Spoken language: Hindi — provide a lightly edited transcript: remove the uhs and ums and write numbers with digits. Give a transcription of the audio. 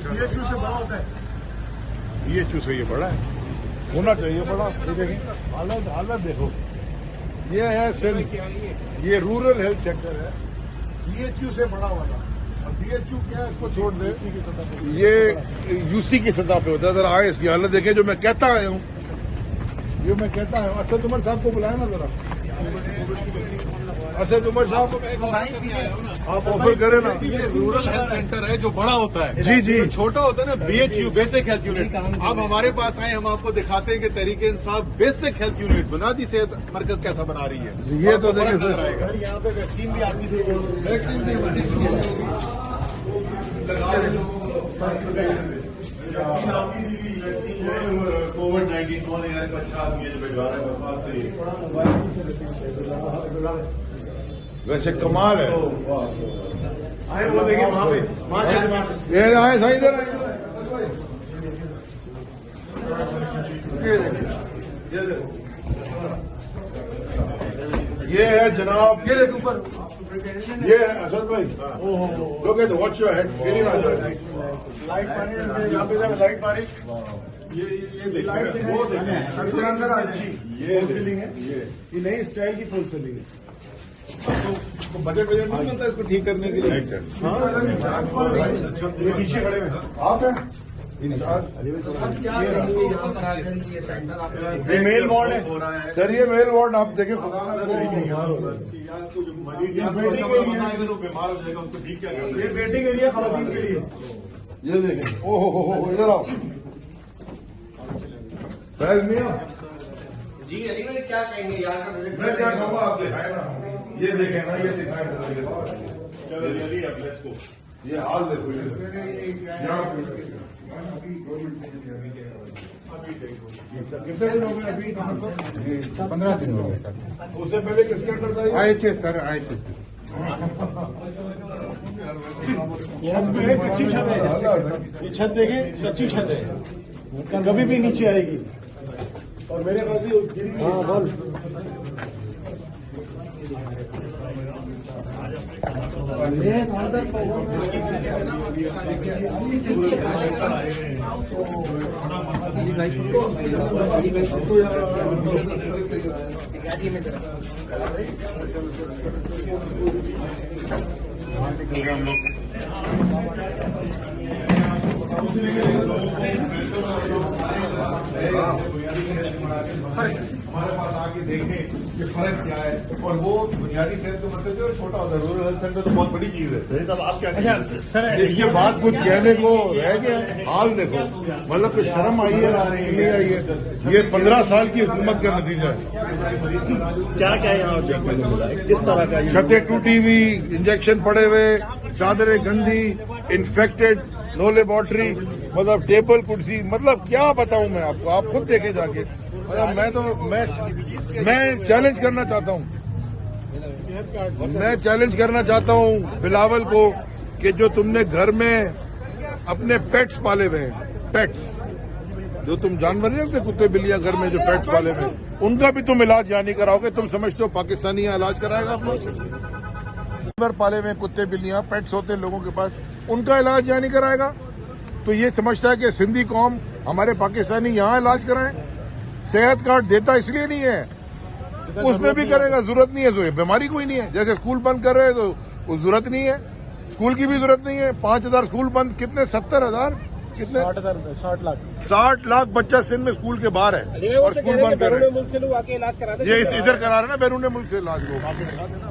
BHU से बड़ा होता है। BHU से ये बड़ा है, होना चाहिए बड़ा। ये देखें हालत देखो, ये है सिंध, ये रूरल हेल्थ सेंटर है, BHU से बड़ा वाला। और BHU क्या है, इसको छोड़ दे, ये UC की सतह पे होता है। जरा आए इसकी हालत देखें, जो मैं कहता आया हूँ, ये मैं कहता हूँ। असद उमर साहब को बुलाया ना जरा, असद उमर साहब को आप ऑफर करें ना। ये रूरल हेल्थ सेंटर है जो बड़ा होता है, जी जी, छोटा होता है ना BHU बेसिक हेल्थ यूनिट। अब हमारे पास आए, हम आपको दिखाते हैं कि Tehreek Insaf basic health unit बुनियादी सेहत मरकज कैसा बना रही है। ये तो देखें सर, यहाँ पे वैक्सीन भी आती थी, वैक्सीन भी COVID-19 कौन है यार, अच्छा आदमी है जो भिजवा रहा है वफात से। वैसे कमाल है। आए वो देखिए वहाँ पे, ये आए सही इधर आए। ये है जनाब, ये देखो ऊपर, ये है असद भाई। लोग watch your head, very nice. Light मारी यहाँ पे, लाइट मारी, ये देखिए, वो देखिए थोड़ा अंदर आ जाए। ये फुल सीलिंग है, ये नई स्टाइल की फुल सीलिंग है। तो बजट नहीं बनता इसको ठीक करने के लिए। ये पीछे खड़े हुए आप हैं ये मेल वार्ड है सर, ये मेल वार्ड आप देखें। यार को जो मरीज बताएंगे तो बीमार हो जाएगा, उसको ठीक क्या करना ये बेटे के लिए, खवातीन के लिए। ये देखें, ओहो हो, इधर आओ फैज मियां जी। अली भाई क्या कहेंगे यहाँ का विजिट? मैं क्या कहूँगा, आप दिखाए ना, ये देखें ना, ये दिखाए ना, ये हाल देखो, ये कितने दिन हो गए अभी? 15 दिन हो गए। उससे पहले किसके अंदर था? IHS sir, IHS। कच्ची छत है, ये छत देखें, कच्ची छत है, कभी भी नीचे आएगी। और मेरे पास भी हाँ बोल, हमारे पास आके देखें कि फर्क क्या है। और वो बुनियादी सेहत तो मतलब जो छोटा होता है, रूरल हेल्थ सेंटर तो बहुत बड़ी चीज है। तब आप क्या सर? इसके बाद कुछ कहने को रह गया। हाल देखो, मतलब कि शर्म आई है ना, नहीं आई है। ये 15 साल की हुकूमत का नतीजा है। क्या क्या यहाँ किस तरह का? छतें टूटी हुई, इंजेक्शन पड़े हुए, चादरें गंदी, इन्फेक्टेड, नो लेबोरेटरी, मतलब टेबल कुर्सी, मतलब क्या बताऊं मैं आपको, आप खुद देखे जाके। मतलब मैं चैलेंज करना चाहता हूं, मैं चैलेंज करना चाहता हूं बिलावल को कि जो तुमने घर में अपने पेट्स पाले हुए हैं, पेट्स जो तुम जानवर नहीं होते, कुत्ते बिल्लियां घर में जो पेट्स पाले हुए हैं, उनका भी तुम इलाज यहाँ नहीं कराओगे। तुम समझते हो पाकिस्तानी यहाँ इलाज कराएगा? आप लोग जानवर पाले हुए कुत्ते बिल्लियां पेट्स होते हैं लोगों के पास, उनका इलाज यहाँ नहीं कराएगा। तो ये समझता है कि सिंधी कौम हमारे पाकिस्तानी यहाँ इलाज कराएं। सेहत कार्ड देता इसलिए नहीं है, उसमें भी करेगा, जरूरत नहीं है। तो बीमारी कोई नहीं है। जैसे स्कूल बंद कर रहे हैं तो उस जरूरत नहीं है, स्कूल की भी जरूरत नहीं है। 5000 स्कूल बंद, कितने 70,000, कितने 60 लाख बच्चा सिंध में स्कूल के बाहर है और स्कूल बंद कर रहे हैं। मुल्क से लोग आके इलाज कराते हैं। ये इधर करा रहे हैं ना, बैरून मुल्क से इलाज लोग आके दिखा देना।